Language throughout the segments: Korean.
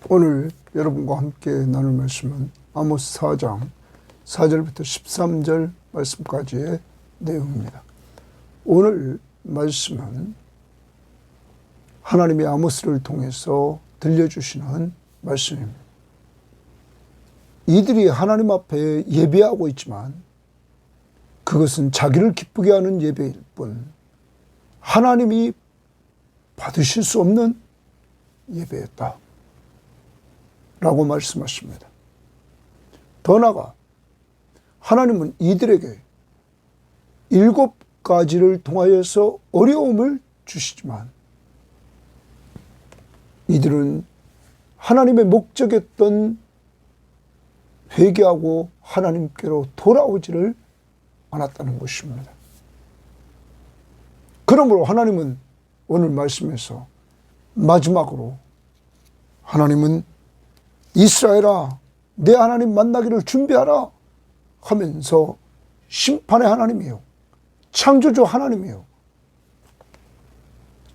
오늘 여러분과 함께 나눌 말씀은 아모스 4장 4절부터 13절 말씀까지의 내용입니다. 오늘 말씀은 하나님이 아모스를 통해서 들려주시는 말씀입니다. 이들이 하나님 앞에 예배하고 있지만 그것은 자기를 기쁘게 하는 예배일 뿐 하나님이 받으실 수 없는 예배였다 라고 말씀하십니다. 더 나아가 하나님은 이들에게 7가지를 통하여서 어려움을 주시지만 이들은 하나님의 목적했던 회개하고 하나님께로 돌아오지를 않았다는 것입니다. 그러므로 하나님은 오늘 말씀에서 마지막으로 하나님은 이스라엘아 내 하나님 만나기를 준비하라 하면서 심판의 하나님이요 창조주 하나님이요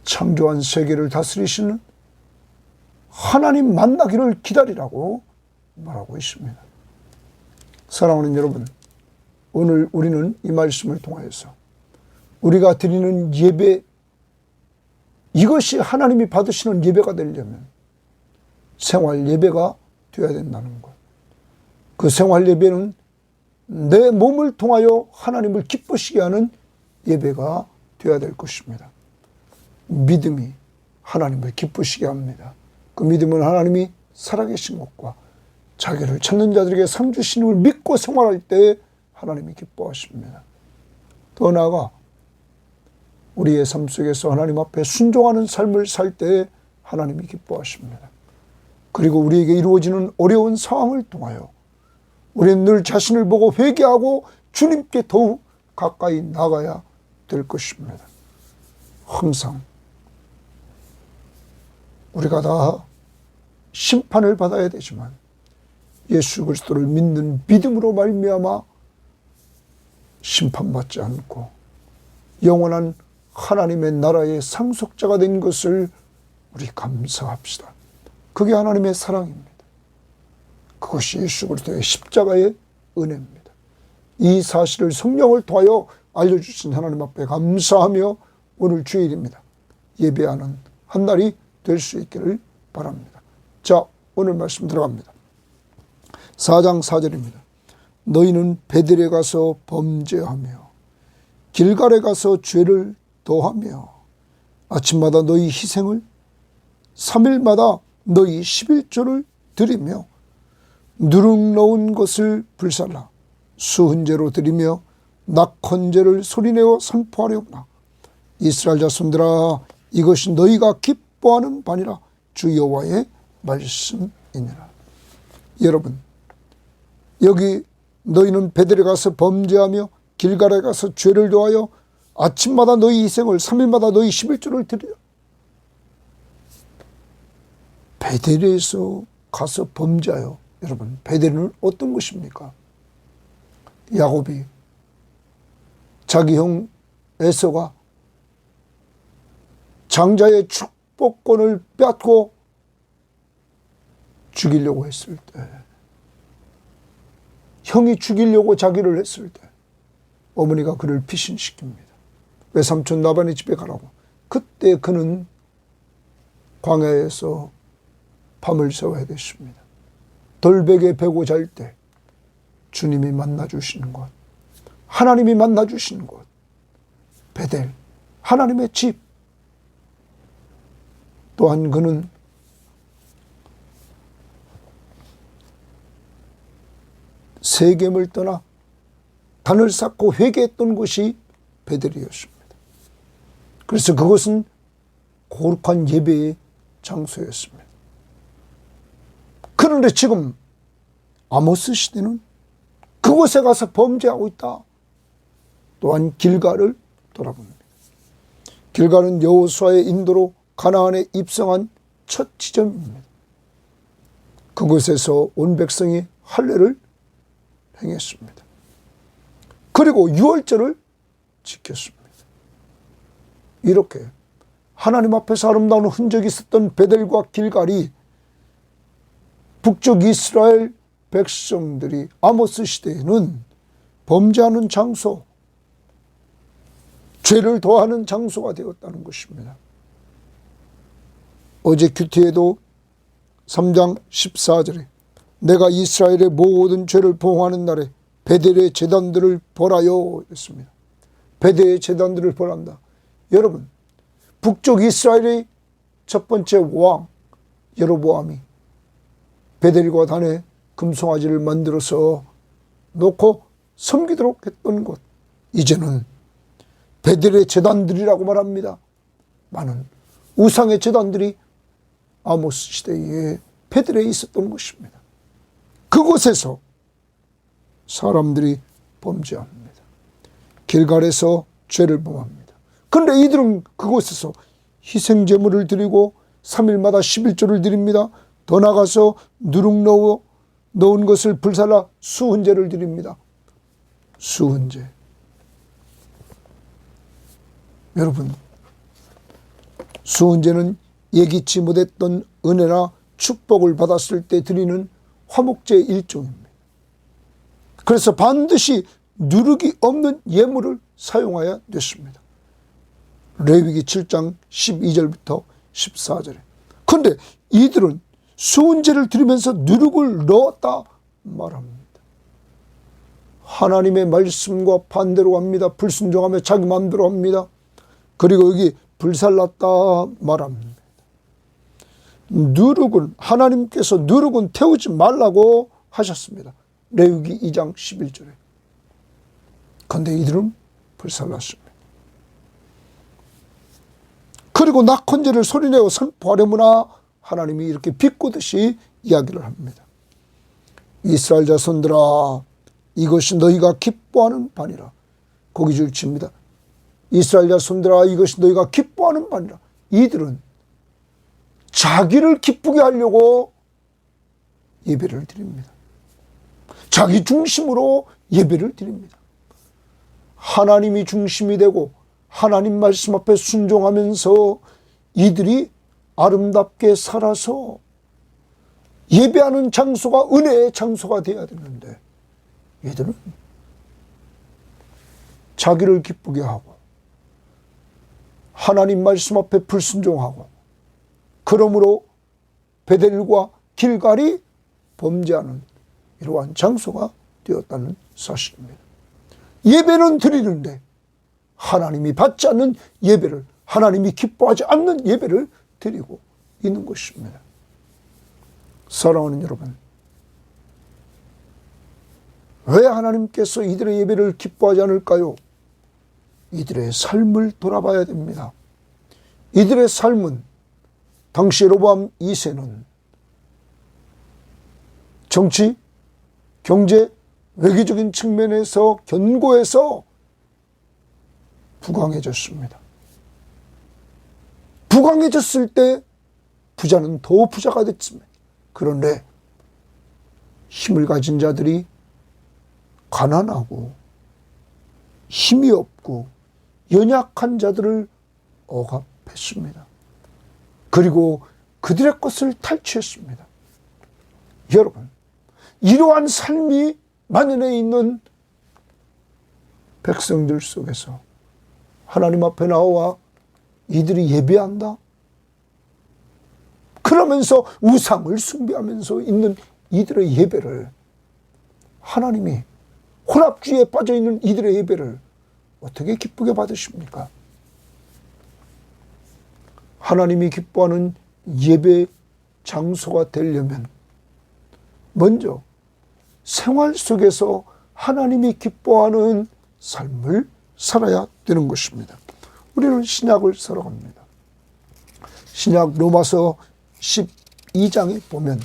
창조한 세계를 다스리시는 하나님 만나기를 기다리라고 말하고 있습니다. 사랑하는 여러분, 오늘 우리는 이 말씀을 통하여서 우리가 드리는 예배, 이것이 하나님이 받으시는 예배가 되려면 생활 예배가 되어야 된다는 것. 그 생활 예배는 내 몸을 통하여 하나님을 기쁘시게 하는 예배가 되어야 될 것입니다. 믿음이 하나님을 기쁘시게 합니다. 그 믿음은 하나님이 살아계신 것과 자기를 찾는 자들에게 상 주시는 걸 믿고 생활할 때 하나님이 기뻐하십니다. 더 나아가 우리의 삶 속에서 하나님 앞에 순종하는 삶을 살 때 하나님이 기뻐하십니다. 그리고 우리에게 이루어지는 어려운 상황을 통하여 우리는 늘 자신을 보고 회개하고 주님께 더욱 가까이 나가야 될 것입니다. 항상 우리가 다 심판을 받아야 되지만 예수 그리스도를 믿는 믿음으로 말미암아 심판받지 않고 영원한 하나님의 나라의 상속자가 된 것을 우리 감사합시다. 그게 하나님의 사랑입니다. 그것이 예수 그리스도의 십자가의 은혜입니다. 이 사실을 성령을 통하여 알려주신 하나님 앞에 감사하며 오늘 주일입니다. 예배하는 한 날이 될 수 있기를 바랍니다. 자, 오늘 말씀 들어갑니다. 4장 4절입니다. 너희는 베델에 가서 범죄하며 길갈에 가서 죄를 더하며 아침마다 너희 희생을 3일마다 너희 11조를 드리며 누룩 넣은 것을 불살라 수훈제로 드리며 낙헌제를 소리내어 선포하려구나. 이스라엘 자손들아 이것이 너희가 기뻐하는 바니라 주 여호와의 말씀이니라. 여러분, 여기 너희는 베델에 가서 범죄하며 길갈에 가서 죄를 더하여 아침마다 너희 희생을 3일마다 너희 11조를 드리라. 베델에서 가서 범죄하여, 여러분 베델은 어떤 것입니까? 야곱이 자기 형 에서가 장자의 축복권을 빼앗고 죽이려고 했을 때, 형이 죽이려고 자기를 했을 때 어머니가 그를 피신시킵니다. 외삼촌 라반의 집에 가라고. 그때 그는 광야에서 밤을 새워야 됐습니다. 돌베개 베고 잘 때 주님이 만나주시는 것, 하나님이 만나주시는 것, 베델, 하나님의 집. 또한 그는 세겜을 떠나 단을 쌓고 회개했던 곳이 베델이었습니다. 그래서 그것은 거룩한 예배의 장소였습니다. 그런데 지금 아모스 시대는 그곳에 가서 범죄하고 있다. 또한 길갈을 돌아봅니다. 길갈은 여호수아의 인도로 가나안에 입성한 첫 지점입니다. 그곳에서 온 백성이 할례를 행했습니다. 그리고 유월절을 지켰습니다. 이렇게 하나님 앞에서 아름다운 흔적이 있었던 베델과 길갈이 북쪽 이스라엘 백성들이 아모스 시대에는 범죄하는 장소, 죄를 더하는 장소가 되었다는 것입니다. 어제 큐티에도 3장 14절에 내가 이스라엘의 모든 죄를 보응하는 날에 베델의 제단들을 벌하여 했습니다. 베델의 제단들을 벌한다. 여러분, 북쪽 이스라엘의 첫 번째 왕 여로보암이 베델과 단에 금송아지를 만들어서 놓고 섬기도록 했던 곳, 이제는 베델의 제단들이라고 말합니다. 많은 우상의 제단들이 아모스 시대에 베델에 있었던 것입니다. 그곳에서 사람들이 범죄합니다. 길갈에서 죄를 범합니다. 그런데 이들은 그곳에서 희생제물을 드리고 3일마다 11조를 드립니다. 더 나가서 누룩 넣은 것을 불살라 수은제를 드립니다. 수은제. 여러분, 수은제는 예기치 못했던 은혜나 축복을 받았을 때 드리는 화목제의 일종입니다. 그래서 반드시 누룩이 없는 예물을 사용해야 됐습니다. 레위기 7장 12절부터 14절에. 그런데 이들은 수은제를 드리면서 누룩을 넣었다 말합니다. 하나님의 말씀과 반대로 합니다. 불순종하며 자기 마음대로 합니다. 그리고 여기 불살랐다 말합니다. 누룩은, 하나님께서 누룩은 태우지 말라고 하셨습니다. 레위기 2장 11절에. 그런데 이들은 불살랐습니다. 그리고 낙헌제를 소리내어 선포하려무나 하나님이 이렇게 비꼬듯이 이야기를 합니다. 이스라엘 자손들아, 이것이 너희가 기뻐하는 바니라. 고기줄 칩니다. 이스라엘 자손들아, 이것이 너희가 기뻐하는 바니라. 이들은 자기를 기쁘게 하려고 예배를 드립니다. 자기 중심으로 예배를 드립니다. 하나님이 중심이 되고 하나님 말씀 앞에 순종하면서 이들이 아름답게 살아서 예배하는 장소가 은혜의 장소가 되어야 되는데, 이들은 자기를 기쁘게 하고 하나님 말씀 앞에 불순종하고, 그러므로 베델과 길갈이 범죄하는 이러한 장소가 되었다는 사실입니다. 예배는 드리는데 하나님이 받지 않는 예배를, 하나님이 기뻐하지 않는 예배를 드리고 있는 것입니다. 사랑하는 여러분, 왜 하나님께서 이들의 예배를 기뻐하지 않을까요? 이들의 삶을 돌아봐야 됩니다. 이들의 삶은, 당시 여로보암 2세는 정치, 경제, 외교적인 측면에서 견고해서 부강해졌습니다. 부강해졌을 때 부자는 더 부자가 됐습니다. 그런데 힘을 가진 자들이 가난하고 힘이 없고 연약한 자들을 억압했습니다. 그리고 그들의 것을 탈취했습니다. 여러분, 이러한 삶이 만연해 있는 백성들 속에서 하나님 앞에 나와 이들이 예배한다? 그러면서 우상을 숭배하면서 있는 이들의 예배를, 하나님이 혼합주의에 빠져있는 이들의 예배를 어떻게 기쁘게 받으십니까? 하나님이 기뻐하는 예배 장소가 되려면 먼저 생활 속에서 하나님이 기뻐하는 삶을 살아야 되는 것입니다. 우리는 신약을 살아갑니다. 신약 로마서 12장에 보면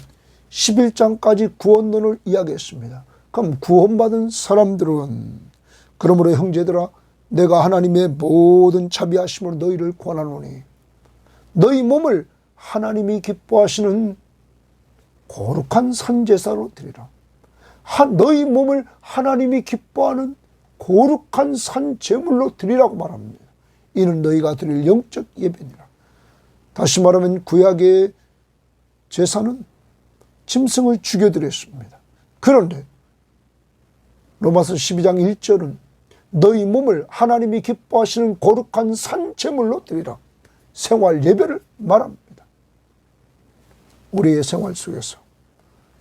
11장까지 구원론을 이야기했습니다. 그럼 구원받은 사람들은, 그러므로 형제들아, 내가 하나님의 모든 자비하심으로 너희를 권하노니 너희 몸을 하나님이 기뻐하시는 거룩한 산제사로 드리라. 너희 몸을 하나님이 기뻐하는 거룩한 산제물로 드리라고 말합니다. 이는 너희가 드릴 영적 예배니라. 다시 말하면 구약의 제사는 짐승을 죽여드렸습니다. 그런데 로마서 12장 1절은 너희 몸을 하나님이 기뻐하시는 거룩한 산제물로 드리라. 생활 예배를 말합니다. 우리의 생활 속에서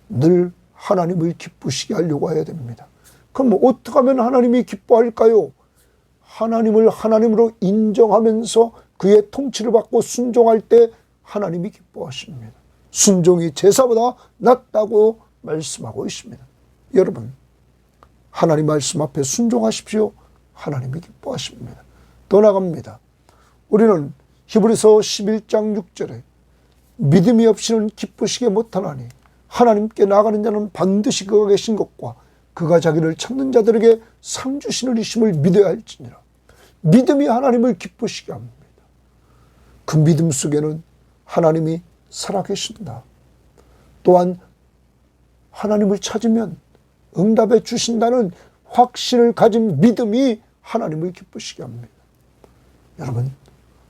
늘 하나님을 기쁘시게 하려고 해야 됩니다. 그럼 어떻게 하면 하나님이 기뻐할까요? 하나님을 하나님으로 인정하면서 그의 통치를 받고 순종할 때 하나님이 기뻐하십니다. 순종이 제사보다 낫다고 말씀하고 있습니다. 여러분, 하나님 말씀 앞에 순종하십시오. 하나님이 기뻐하십니다. 더 나갑니다. 우리는 히브리서 11장 6절에 믿음이 없이는 기쁘시게 못하나니 하나님께 나아가는 자는 반드시 그가 계신 것과 그가 자기를 찾는 자들에게 상 주시는 이심을 믿어야 할지니라. 믿음이 하나님을 기쁘시게 합니다. 그 믿음 속에는 하나님이 살아계신다. 또한 하나님을 찾으면 응답해 주신다는 확신을 가진 믿음이 하나님을 기쁘시게 합니다. 여러분,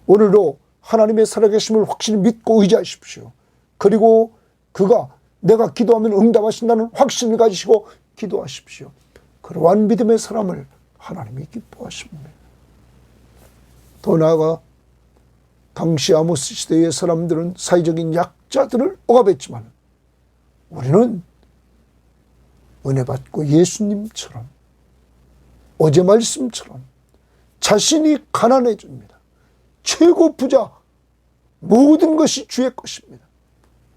오늘도 하나님의 살아계심을 확실히 믿고 의지하십시오. 그리고 그가 내가 기도하면 응답하신다는 확신을 가지시고 기도하십시오. 그러한 믿음의 사람을 하나님이 기뻐하십니다. 더 나아가 당시 아모스 시대의 사람들은 사회적인 약자들을 억압했지만 우리는 은혜 받고 예수님처럼 어제 말씀처럼 자신이 가난해집니다. 최고 부자, 모든 것이 주의 것입니다.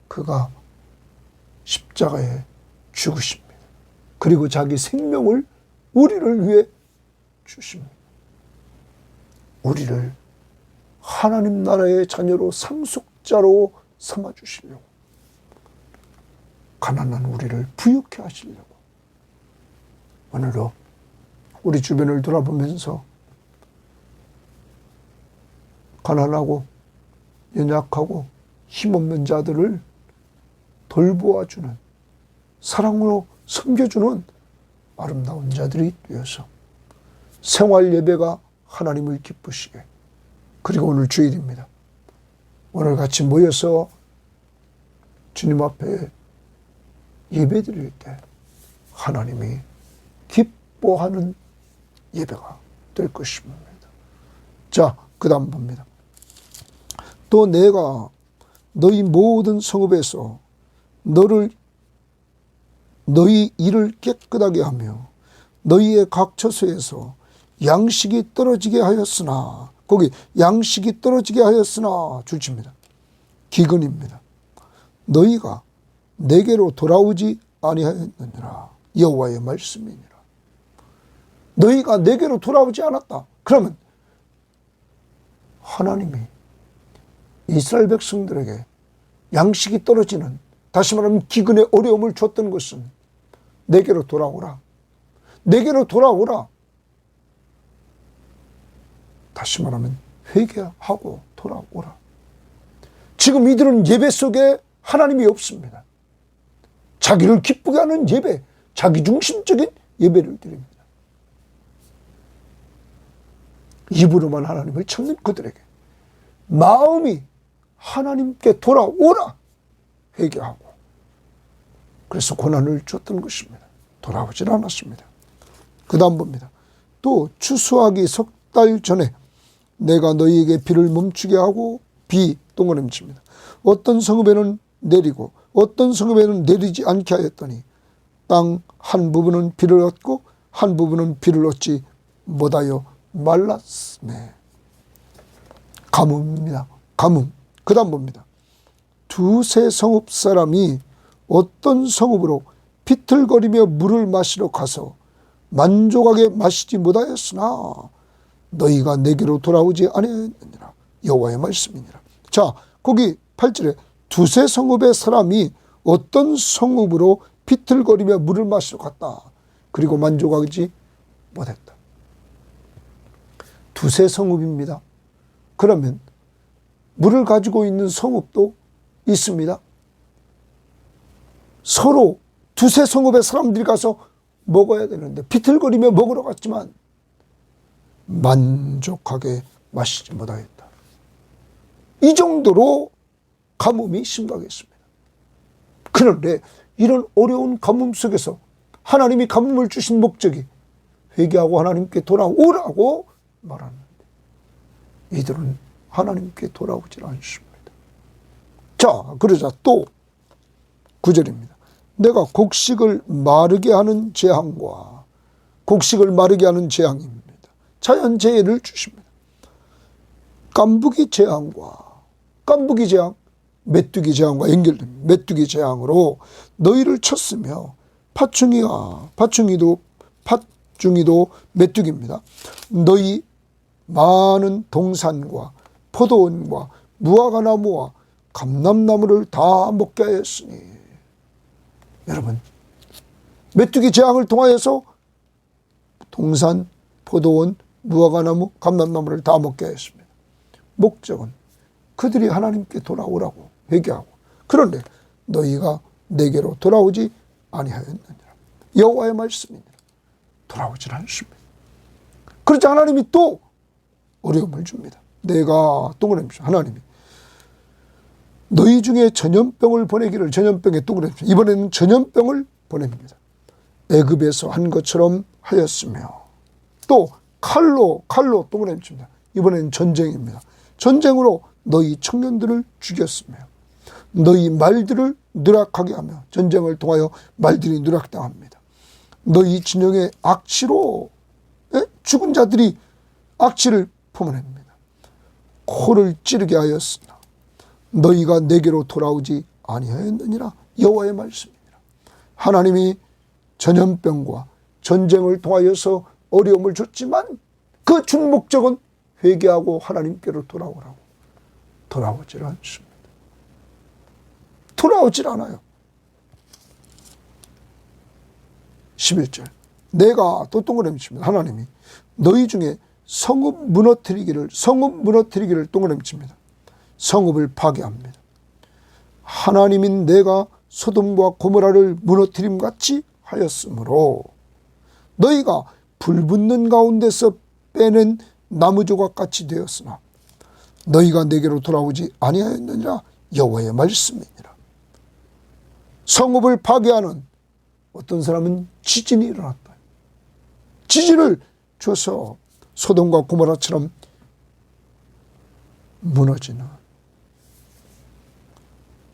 그가 십자가에 죽으십니다. 그리고 자기 생명을 우리를 위해 주십니다. 우리를 하나님 나라의 자녀로 상속자로 삼아주시려고, 가난한 우리를 부유케 하시려고 오늘도 우리 주변을 돌아보면서 가난하고 연약하고 힘없는 자들을 돌보아주는, 사랑으로 섬겨주는 아름다운 자들이 되어서 생활 예배가 하나님을 기쁘시게. 그리고 오늘 주일입니다. 오늘 같이 모여서 주님 앞에 예배드릴 때 하나님이 기뻐하는 예배가 될 것입니다. 자, 그 다음 봅니다. 또 내가 너희 모든 성읍에서 너희 일을 깨끗하게 하며 너희의 각 처소에서 양식이 떨어지게 하였으나, 거기 양식이 떨어지게 하였으나 줄칩니다. 기근입니다. 너희가 내게로 돌아오지 아니하였느니라. 여호와의 말씀이니라. 너희가 내게로 돌아오지 않았다. 그러면 하나님이 이스라엘 백성들에게 양식이 떨어지는, 다시 말하면 기근의 어려움을 줬던 것은 내게로 돌아오라. 내게로 돌아오라. 다시 말하면 회개하고 돌아오라. 지금 이들은 예배 속에 하나님이 없습니다. 자기를 기쁘게 하는 예배, 자기중심적인 예배를 드립니다. 입으로만 하나님을 찾는 그들에게 마음이 하나님께 돌아오라 회개하고, 그래서 고난을 줬던 것입니다. 돌아오질 않았습니다. 그 다음 봅니다. 또 추수하기 석 달 전에 내가 너희에게 비를 멈추게 하고, 비 동그라미칩니다. 어떤 성읍에는 내리고 어떤 성읍에는 내리지 않게 하였더니 땅 한 부분은 비를 얻고 한 부분은 비를 얻지 못하여 말랐네. 가뭄입니다. 가뭄. 그 다음 봅니다. 두세 성읍 사람이 어떤 성읍으로 비틀거리며 물을 마시러 가서 만족하게 마시지 못하였으나 너희가 내게로 돌아오지 아니하였느니라. 여호와의 말씀이니라. 자, 거기 8절에 두세 성읍의 사람이 어떤 성읍으로 비틀거리며 물을 마시러 갔다. 그리고 만족하지 못했다. 두세 성읍입니다. 그러면 물을 가지고 있는 성읍도 있습니다. 서로 두세 성읍의 사람들이 가서 먹어야 되는데 비틀거리며 먹으러 갔지만 만족하게 마시지 못하였다. 이 정도로 가뭄이 심각했습니다. 그런데 이런 어려운 가뭄 속에서 하나님이 가뭄을 주신 목적이 회개하고 하나님께 돌아오라고 말하는데 이들은 하나님께 돌아오질 않습니다. 자, 그러자 또 9절입니다. 내가 곡식을 마르게 하는 재앙과 곡식을 마르게 하는 재앙입니다. 자연재해를 주십니다. 깐부기 재앙과 깐부기 재앙, 메뚜기 재앙과 연결됩니다. 메뚜기 재앙으로 너희를 쳤으며 팥중이도 메뚜기입니다. 너희 많은 동산과 포도원과 무화과나무와 감람나무를 다 먹게 하였으니. 여러분, 메뚜기 재앙을 통하여서 동산, 포도원, 무화과나무, 감람나무를 다 먹게 하였습니다. 목적은 그들이 하나님께 돌아오라고 회개하고, 그런데 너희가 내게로 돌아오지 아니하였느니라. 여호와의 말씀이니라. 돌아오질 않습니다. 그렇지 하나님이 또 어려움을 줍니다. 내가 동그라미 하나님이 너희 중에 전염병을 보내기를, 전염병에 동그라미 이번에는 전염병을 보냅니다. 애굽에서 한 것처럼 하였으며 또 칼로 동그라미 칩니다. 이번에는 전쟁입니다. 전쟁으로 너희 청년들을 죽였으며 너희 말들을 누락하게 하며, 전쟁을 통하여 말들이 누락당합니다. 너희 진영의 악취로 죽은 자들이 악취를 품어냅니다. 코를 찌르게 하였으나 너희가 내게로 돌아오지 아니하였느니라. 여호와의 말씀이니라. 하나님이 전염병과 전쟁을 통하여서 어려움을 줬지만 그 준 목적은 회개하고 하나님께로 돌아오라고. 돌아오질 않습니다. 돌아오질 않아요. 11절 내가 또 동그라미 칩니다. 하나님이 너희 중에 성읍 무너뜨리기를 동그라미 칩니다. 성읍을 파괴합니다. 하나님인 내가 소돔과 고모라를 무너뜨림같이 하였으므로 너희가 불붙는 가운데서 빼낸 나무조각같이 되었으나 너희가 내게로 돌아오지 아니하였느니라. 여호와의 말씀이니라. 성읍을 파괴하는 어떤 사람은 지진이 일어났다. 지진을 줘서 소돔과 고모라처럼 무너지는,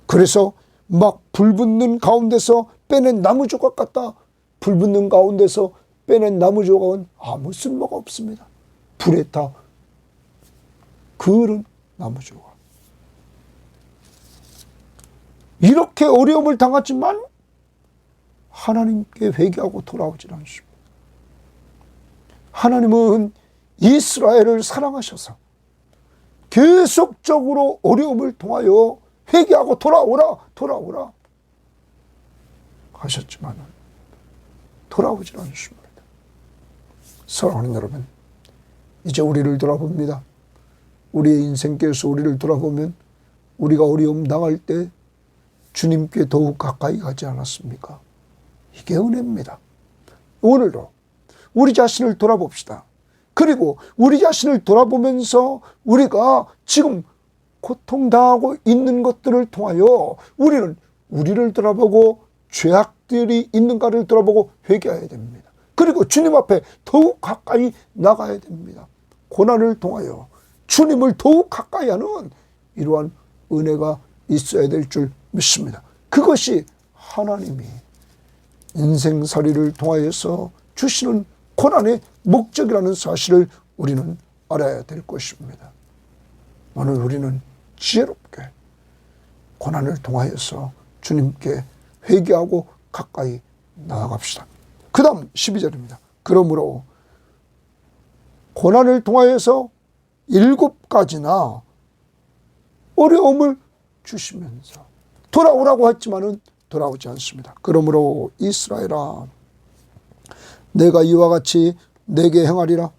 그래서 막 불붙는 가운데서 빼낸 나무 조각 같다. 불붙는 가운데서 빼낸 나무 조각은 아무 쓸모가 없습니다. 불에 다 그을은 나무 조각. 이렇게 어려움을 당하지만 하나님께 회개하고 돌아오질 않습니다. 하나님은 이스라엘을 사랑하셔서 계속적으로 어려움을 통하여 회개하고 돌아오라 하셨지만 돌아오질 않습니다. 사랑하는 여러분, 이제 우리를 돌아봅니다. 우리의 인생께서 우리를 돌아보면 우리가 어려움 당할 때 주님께 더욱 가까이 가지 않았습니까? 이게 은혜입니다. 오늘도 우리 자신을 돌아봅시다. 그리고 우리 자신을 돌아보면서 우리가 지금 고통당하고 있는 것들을 통하여 우리는 우리를 돌아보고 죄악들이 있는가를 돌아보고 회개해야 됩니다. 그리고 주님 앞에 더욱 가까이 나가야 됩니다. 고난을 통하여 주님을 더욱 가까이 하는 이러한 은혜가 있어야 될 줄 믿습니다. 그것이 하나님이 인생살이를 통하여서 주시는 고난의 목적이라는 사실을 우리는 알아야 될 것입니다. 오늘 우리는 지혜롭게 고난을 통하여서 주님께 회개하고 가까이 나아갑시다. 그 다음 12절입니다. 그러므로 고난을 통하여서 7가지나 어려움을 주시면서 돌아오라고 했지만은 돌아오지 않습니다. 그러므로 이스라엘아, 내가 이와 같이 내게 행하리라.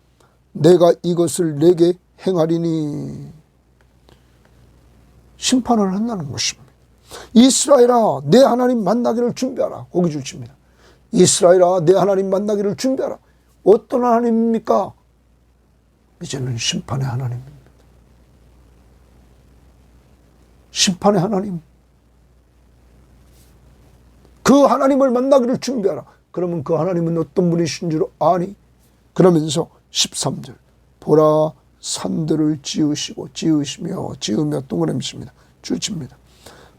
내가 이것을 내게 행하리니. 심판을 한다는 것입니다. 이스라엘아, 내 하나님 만나기를 준비하라. 거기 주십니다. 이스라엘아, 내 하나님 만나기를 준비하라. 어떤 하나님입니까? 이제는 심판의 하나님입니다. 심판의 하나님. 그 하나님을 만나기를 준비하라. 그러면 그 하나님은 어떤 분이신 줄 아니? 그러면서 13절 보라 산들을 지으시며 동그라미십니다. 주십니다.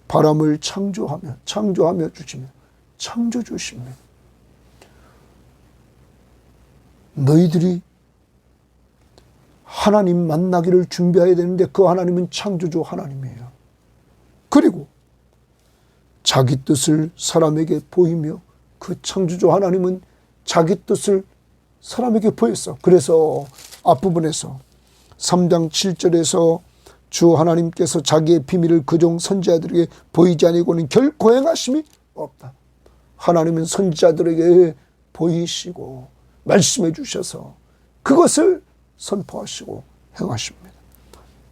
바람을 창조하며 주십니다. 창조 주십니다. 너희들이 하나님 만나기를 준비해야 되는데 그 하나님은 창조주 하나님이에요. 그리고 자기 뜻을 사람에게 보이며 그 창조주 하나님은 자기 뜻을 사람에게 보였어. 그래서 앞부분에서 3장 7절에서 주 하나님께서 자기의 비밀을 그종 선지자들에게 보이지 아니고는 결코 행하심이 없다. 하나님은 선지자들에게 보이시고 말씀해 주셔서 그것을 선포하시고 행하십니다.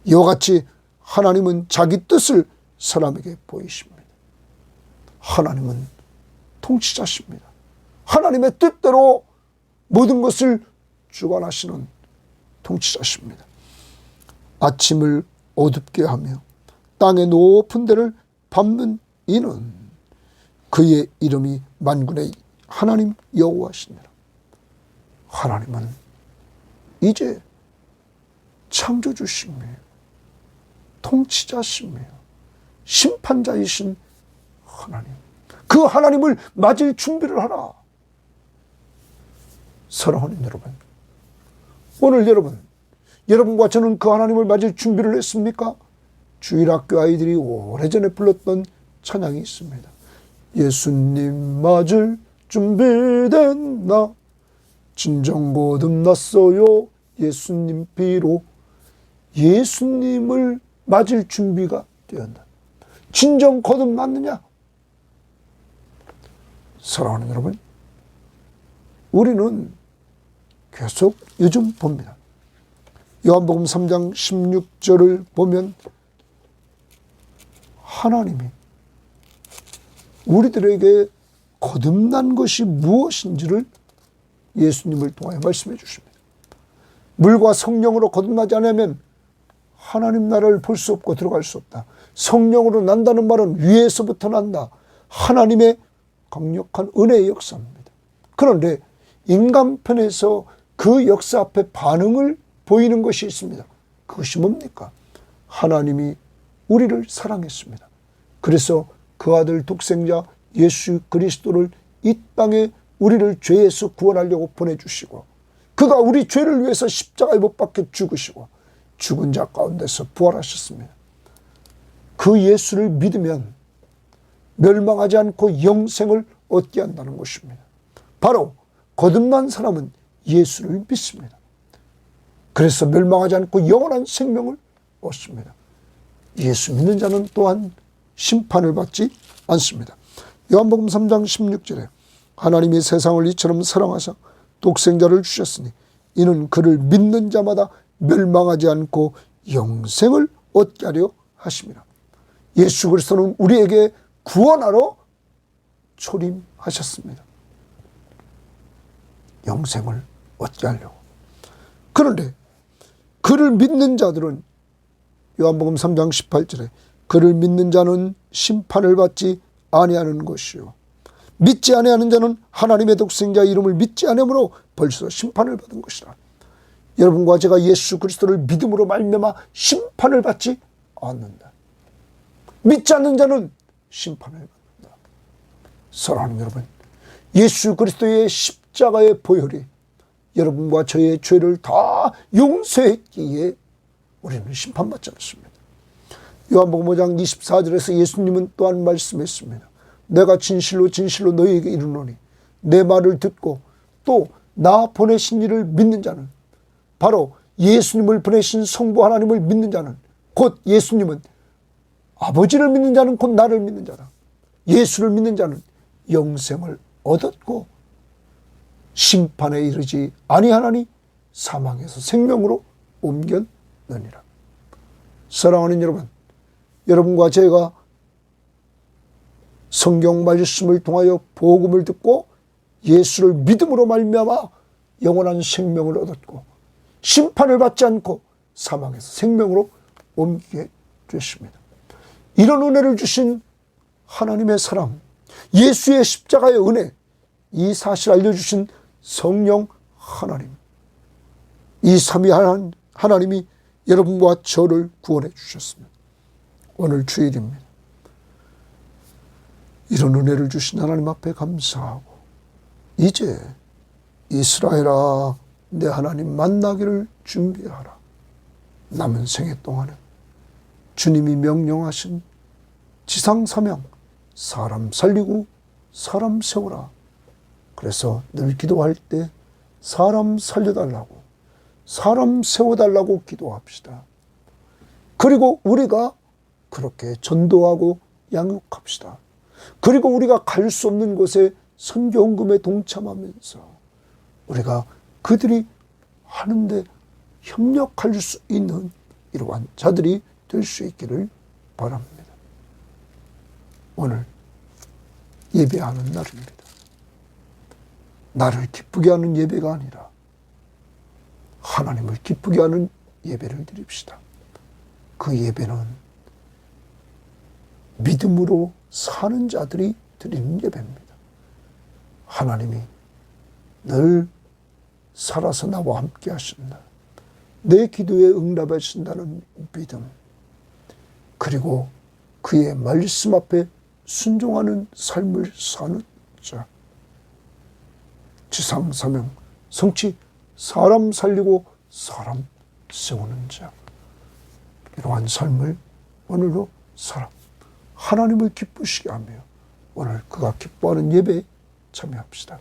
이와 같이 하나님은 자기 뜻을 사람에게 보이십니다. 하나님은 통치자십니다. 하나님의 뜻대로 모든 것을 주관하시는 통치자십니다. 아침을 어둡게 하며 땅의 높은 데를 밟는 이는 그의 이름이 만군의 하나님 여호와시니라. 하나님은 이제 창조주시며 통치자시며 심판자이신 하나님, 그 하나님을 맞을 준비를 하라. 사랑하는 여러분, 오늘 여러분과 저는 그 하나님을 맞을 준비를 했습니까? 주일학교 아이들이 오래전에 불렀던 찬양이 있습니다. 예수님 맞을 준비됐나? 진정 거듭났어요. 예수님 피로. 예수님을 맞을 준비가 되었다. 진정 거듭났느냐? 사랑하는 여러분, 우리는 계속 요즘 봅니다. 요한복음 3장 16절을 보면 하나님이 우리들에게 거듭난 것이 무엇인지를 예수님을 통하여 말씀해 주십니다. 물과 성령으로 거듭나지 않으면 하나님 나라를 볼 수 없고 들어갈 수 없다. 성령으로 난다는 말은 위에서부터 난다. 하나님의 강력한 은혜의 역사입니다. 그런데 인간편에서 그 역사 앞에 반응을 보이는 것이 있습니다. 그것이 뭡니까? 하나님이 우리를 사랑했습니다. 그래서 그 아들 독생자 예수 그리스도를 이 땅에 우리를 죄에서 구원하려고 보내주시고, 그가 우리 죄를 위해서 십자가에 못 박혀 죽으시고 죽은 자 가운데서 부활하셨습니다. 그 예수를 믿으면 멸망하지 않고 영생을 얻게 한다는 것입니다. 바로 거듭난 사람은 예수를 믿습니다. 그래서 멸망하지 않고 영원한 생명을 얻습니다. 예수 믿는 자는 또한 심판을 받지 않습니다. 요한복음 3장 16절에 하나님이 세상을 이처럼 사랑하사 독생자를 주셨으니 이는 그를 믿는 자마다 멸망하지 않고 영생을 얻게 하려 하심이라. 예수 그리스도는 우리에게 구원하러 초림하셨습니다. 영생을 얻게 하려고. 그런데 그를 믿는 자들은 요한복음 3장 18절에 그를 믿는 자는 심판을 받지 아니하는 것이요 믿지 아니하는 자는 하나님의 독생자 이름을 믿지 아니하므로 벌써 심판을 받은 것이라. 여러분과 제가 예수 그리스도를 믿음으로 말미암아 심판을 받지 않는다. 믿지 않는 자는 심판을 받는다. 사랑하는 여러분, 예수 그리스도의 십자가의 보혈이 여러분과 저의 죄를 다 용서했기에 우리는 심판받지 않습니다. 요한복음 5장 24절에서 예수님은 또한 말씀했습니다. 내가 진실로 진실로 너희에게 이르노니 내 말을 듣고 또 나 보내신 이를 믿는 자는, 바로 예수님을 보내신 성부 하나님을 믿는 자는, 곧 예수님은 아버지를 믿는 자는 곧 나를 믿는 자다. 예수를 믿는 자는 영생을 얻었고 심판에 이르지 아니하나니 사망에서 생명으로 옮겼느니라. 사랑하는 여러분, 여러분과 제가 성경 말씀을 통하여 복음을 듣고 예수를 믿음으로 말미암아 영원한 생명을 얻었고 심판을 받지 않고 사망에서 생명으로 옮기게 되십니다. 이런 은혜를 주신 하나님의 사랑, 예수의 십자가의 은혜, 이 사실 알려주신 성령 하나님, 이 삼위 하나님이 여러분과 저를 구원해 주셨습니다. 오늘 주일입니다. 이런 은혜를 주신 하나님 앞에 감사하고, 이제 이스라엘아 내 하나님 만나기를 준비하라. 남은 생애 동안에 주님이 명령하신 지상사명, 사람 살리고 사람 세우라. 그래서 늘 기도할 때 사람 살려달라고, 사람 세워달라고 기도합시다. 그리고 우리가 그렇게 전도하고 양육합시다. 그리고 우리가 갈 수 없는 곳에 선교헌금에 동참하면서 우리가 그들이 하는데 협력할 수 있는 이러한 자들이 될 수 있기를 바랍니다. 오늘 예배하는 날입니다. 나를 기쁘게 하는 예배가 아니라 하나님을 기쁘게 하는 예배를 드립시다. 그 예배는 믿음으로 사는 자들이 드리는 예배입니다. 하나님이 늘 살아서 나와 함께 하신다. 내 기도에 응답하신다는 믿음, 그리고 그의 말씀 앞에 순종하는 삶을 사는 자, 지상사명, 성취, 사람 살리고 사람 세우는 자, 이러한 삶을 오늘도 살아 하나님을 기쁘시게 하며 오늘 그가 기뻐하는 예배에 참여합시다.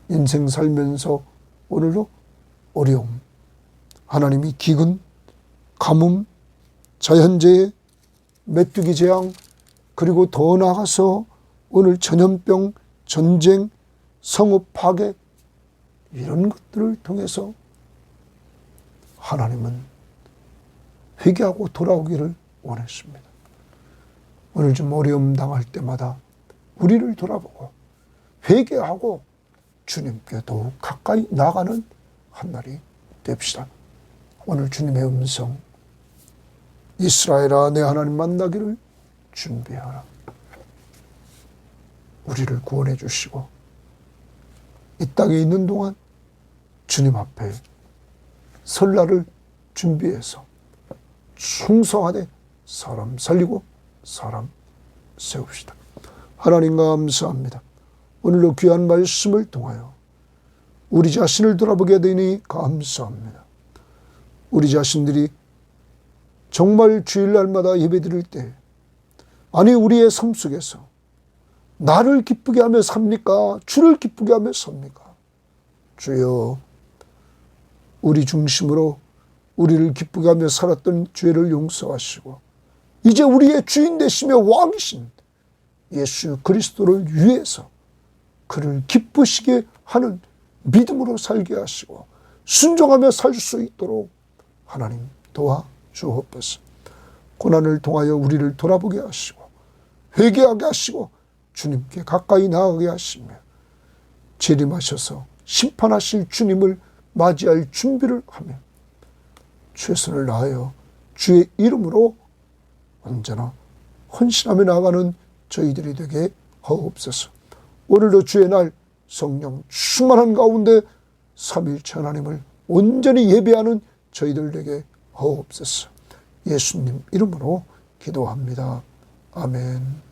인생 살면서 오늘도 어려움, 하나님이 기근, 가뭄, 자연재해, 메뚜기 재앙, 그리고 더 나아가서 오늘 전염병, 전쟁, 성읍 파괴, 이런 것들을 통해서 하나님은 회개하고 돌아오기를 원했습니다. 오늘 좀 어려움 당할 때마다 우리를 돌아보고 회개하고 주님께 더욱 가까이 나가는 한 날이 됩시다. 오늘 주님의 음성, 이스라엘아 내 하나님 만나기를 준비하라. 우리를 구원해 주시고 이 땅에 있는 동안 주님 앞에 설날을 준비해서 충성하되 사람 살리고 사람 세웁시다. 하나님 감사합니다. 오늘도 귀한 말씀을 통하여 우리 자신을 돌아보게 되니 감사합니다. 우리 자신들이 정말 주일날마다 예배드릴 때, 아니 우리의 삶 속에서 나를 기쁘게 하며 삽니까? 주를 기쁘게 하며 삽니까? 주여, 우리 중심으로 우리를 기쁘게 하며 살았던 죄를 용서하시고 이제 우리의 주인 되시며 왕이신 예수 그리스도를 위해서 그를 기쁘시게 하는 믿음으로 살게 하시고 순종하며 살 수 있도록 하나님 도와주옵소서. 고난을 통하여 우리를 돌아보게 하시고 회개하게 하시고 주님께 가까이 나아가게 하시며 재림하셔서 심판하실 주님을 맞이할 준비를 하며 최선을 다하여 주의 이름으로 언제나 헌신하며 나아가는 저희들이 되게 하옵소서. 오늘도 주의 날 성령 충만한 가운데 삼위일체 하나님을 온전히 예배하는 저희들 되게 하옵소서. 예수님 이름으로 기도합니다. 아멘.